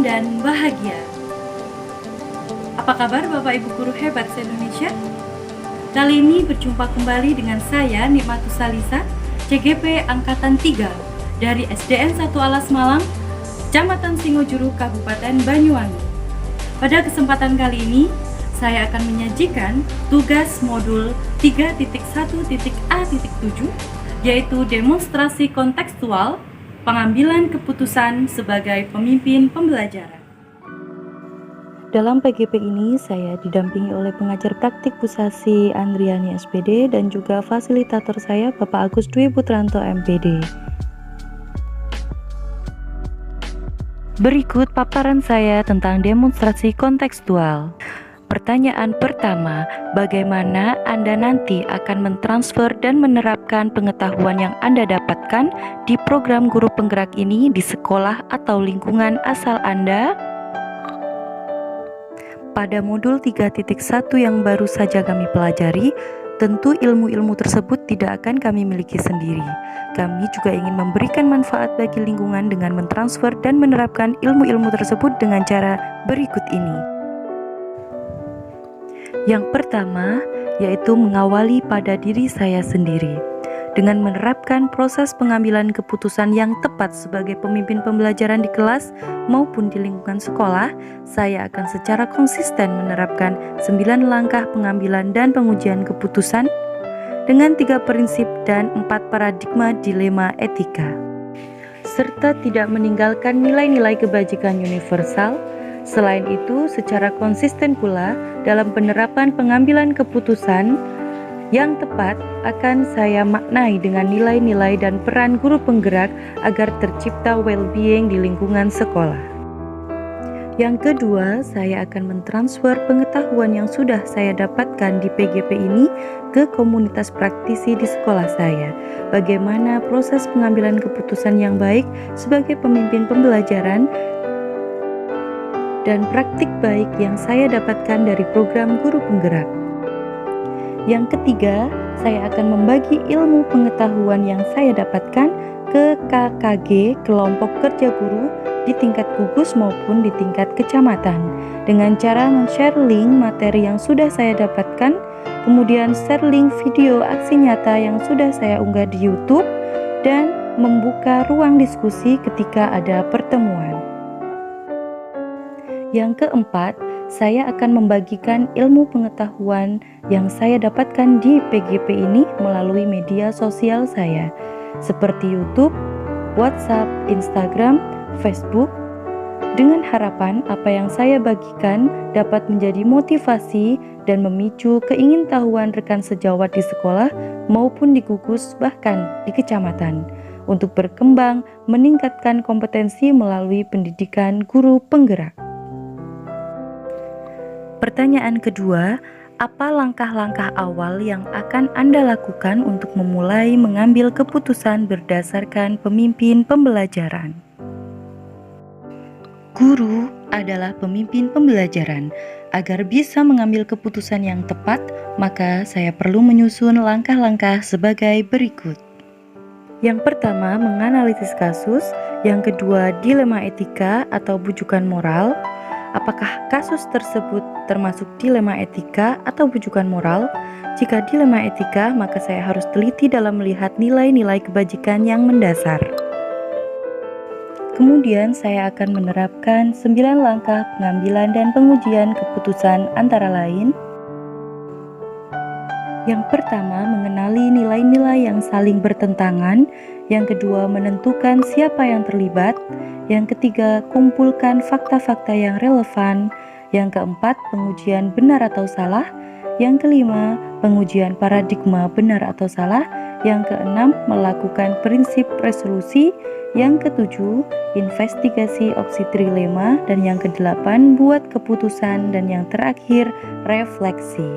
senang dan bahagia. Apa kabar Bapak Ibu Guru hebat se-Indonesia? Kali ini berjumpa kembali dengan saya Nikmatus Salisa, CGP Angkatan 3 dari SDN 1 Alas Malang, Kecamatan Singojuru, Kabupaten Banyuwangi. Pada kesempatan kali ini, saya akan menyajikan tugas modul 3.1.A.7, yaitu demonstrasi kontekstual pengambilan keputusan sebagai pemimpin pembelajaran. Dalam PGP ini, saya didampingi oleh pengajar praktik Bu Sasi Andriani SPD dan juga fasilitator saya Bapak Agus Dwi Putranto MPD. Berikut paparan saya tentang demonstrasi kontekstual. Pertanyaan pertama, bagaimana Anda nanti akan mentransfer dan menerapkan pengetahuan yang Anda dapatkan di program guru penggerak ini di sekolah atau lingkungan asal Anda? Pada modul 3.1 yang baru saja kami pelajari, tentu ilmu-ilmu tersebut tidak akan kami miliki sendiri. Kami juga ingin memberikan manfaat bagi lingkungan dengan mentransfer dan menerapkan ilmu-ilmu tersebut dengan cara berikut ini. Yang pertama, yaitu mengawali pada diri saya sendiri. Dengan menerapkan proses pengambilan keputusan yang tepat sebagai pemimpin pembelajaran di kelas maupun di lingkungan sekolah, saya akan secara konsisten menerapkan 9 langkah pengambilan dan pengujian keputusan dengan 3 prinsip dan 4 paradigma dilema etika, serta tidak meninggalkan nilai-nilai kebajikan universal. Selain itu, secara konsisten pula dalam penerapan pengambilan keputusan yang tepat akan saya maknai dengan nilai-nilai dan peran guru penggerak agar tercipta well-being di lingkungan sekolah. Yang kedua, saya akan mentransfer pengetahuan yang sudah saya dapatkan di PGP ini ke komunitas praktisi di sekolah saya. Bagaimana proses pengambilan keputusan yang baik sebagai pemimpin pembelajaran dan praktik baik yang saya dapatkan dari program guru penggerak. Yang ketiga, saya akan membagi ilmu pengetahuan yang saya dapatkan ke KKG, kelompok kerja guru, di tingkat gugus maupun di tingkat kecamatan, dengan cara men-share link materi yang sudah saya dapatkan, kemudian share link video aksi nyata yang sudah saya unggah di YouTube, dan membuka ruang diskusi ketika ada pertemuan. Yang keempat, saya akan membagikan ilmu pengetahuan yang saya dapatkan di PGP ini melalui media sosial saya, seperti YouTube, WhatsApp, Instagram, Facebook, dengan harapan apa yang saya bagikan dapat menjadi motivasi dan memicu keingintahuan rekan sejawat di sekolah maupun di gugus bahkan di kecamatan untuk berkembang meningkatkan kompetensi melalui pendidikan guru penggerak. Pertanyaan kedua, apa langkah-langkah awal yang akan Anda lakukan untuk memulai mengambil keputusan berdasarkan pemimpin pembelajaran? Guru adalah pemimpin pembelajaran. Agar bisa mengambil keputusan yang tepat, maka saya perlu menyusun langkah-langkah sebagai berikut. Yang pertama, menganalisis kasus. Yang kedua, dilema etika atau bujukan moral. Apakah kasus tersebut termasuk dilema etika atau bujukan moral? Jika dilema etika, maka saya harus teliti dalam melihat nilai-nilai kebajikan yang mendasar. Kemudian saya akan menerapkan 9 langkah pengambilan dan pengujian keputusan antara lain. Yang pertama, mengenali nilai-nilai yang saling bertentangan. Yang kedua, menentukan siapa yang terlibat. Yang ketiga, kumpulkan fakta-fakta yang relevan. Yang keempat, pengujian benar atau salah. Yang kelima, pengujian paradigma benar atau salah. Yang keenam, melakukan prinsip resolusi. Yang ketujuh, investigasi opsi trilema. Dan yang kedelapan, buat keputusan. Dan yang terakhir, refleksi.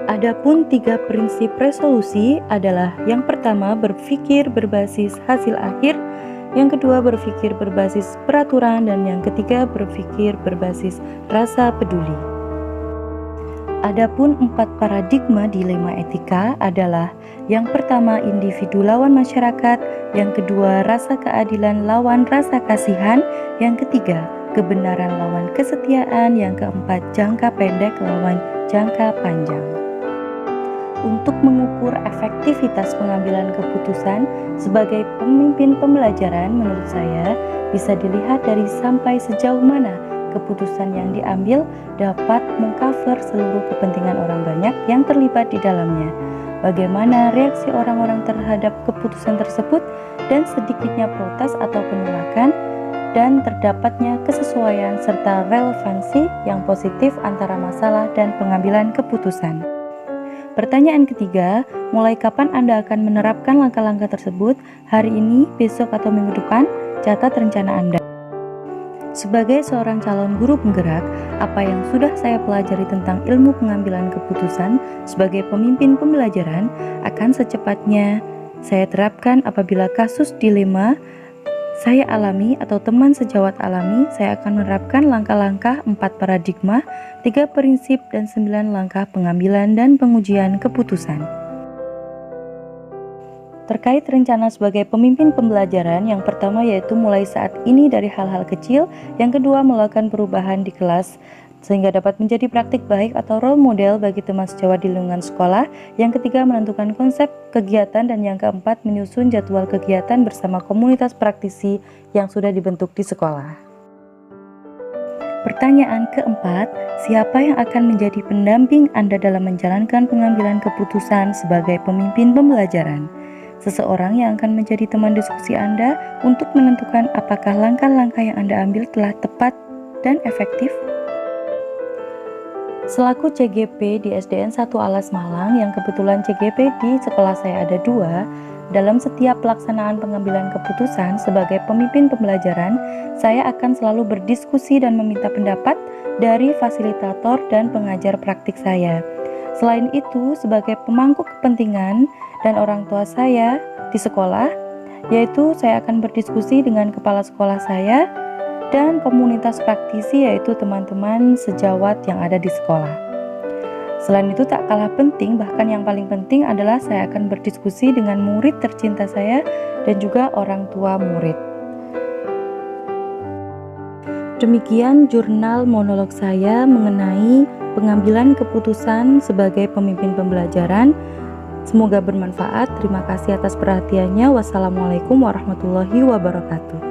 Adapun 3 prinsip resolusi adalah yang pertama, berpikir berbasis hasil akhir, yang kedua berpikir berbasis peraturan, dan yang ketiga berpikir berbasis rasa peduli. Adapun 4 paradigma dilema etika adalah: yang pertama, individu lawan masyarakat; yang kedua, rasa keadilan lawan rasa kasihan; yang ketiga, kebenaran lawan kesetiaan; yang keempat, jangka pendek lawan jangka panjang. Untuk mengukur efektivitas pengambilan keputusan sebagai pemimpin pembelajaran, menurut saya bisa dilihat dari sampai sejauh mana keputusan yang diambil dapat mengcover seluruh kepentingan orang banyak yang terlibat di dalamnya. Bagaimana reaksi orang-orang terhadap keputusan tersebut, dan sedikitnya protes atau penolakan, dan terdapatnya kesesuaian serta relevansi yang positif antara masalah dan pengambilan keputusan. Pertanyaan ketiga, mulai kapan Anda akan menerapkan langkah-langkah tersebut? Hari ini, besok, atau minggu depan? Catat rencana Anda. Sebagai seorang calon guru penggerak, apa yang sudah saya pelajari tentang ilmu pengambilan keputusan sebagai pemimpin pembelajaran akan secepatnya saya terapkan apabila kasus dilema saya alami atau teman sejawat alami. Saya akan menerapkan langkah-langkah 4 paradigma, 3 prinsip, dan 9 langkah pengambilan dan pengujian keputusan. Terkait rencana sebagai pemimpin pembelajaran, yang pertama yaitu mulai saat ini dari hal-hal kecil, yang kedua melakukan perubahan di kelas sehingga dapat menjadi praktik baik atau role model bagi teman sejawat di lingkungan sekolah, yang ketiga menentukan konsep kegiatan, dan yang keempat menyusun jadwal kegiatan bersama komunitas praktisi yang sudah dibentuk di sekolah. Pertanyaan keempat, siapa yang akan menjadi pendamping Anda dalam menjalankan pengambilan keputusan sebagai pemimpin pembelajaran? Seseorang yang akan menjadi teman diskusi Anda untuk menentukan apakah langkah-langkah yang Anda ambil telah tepat dan efektif. Selaku CGP di SDN 1 Alas Malang, yang kebetulan CGP di sekolah saya ada 2, dalam setiap pelaksanaan pengambilan keputusan sebagai pemimpin pembelajaran, saya akan selalu berdiskusi dan meminta pendapat dari fasilitator dan pengajar praktik saya. Selain itu, sebagai pemangku kepentingan dan orang tua saya di sekolah, yaitu saya akan berdiskusi dengan kepala sekolah saya dan komunitas praktisi, yaitu teman-teman sejawat yang ada di sekolah. Selain itu, tak kalah penting, bahkan yang paling penting adalah saya akan berdiskusi dengan murid tercinta saya dan juga orang tua murid. Demikian jurnal monolog saya mengenai pengambilan keputusan sebagai pemimpin pembelajaran. Semoga bermanfaat. Terima kasih atas perhatiannya. Wassalamualaikum warahmatullahi wabarakatuh.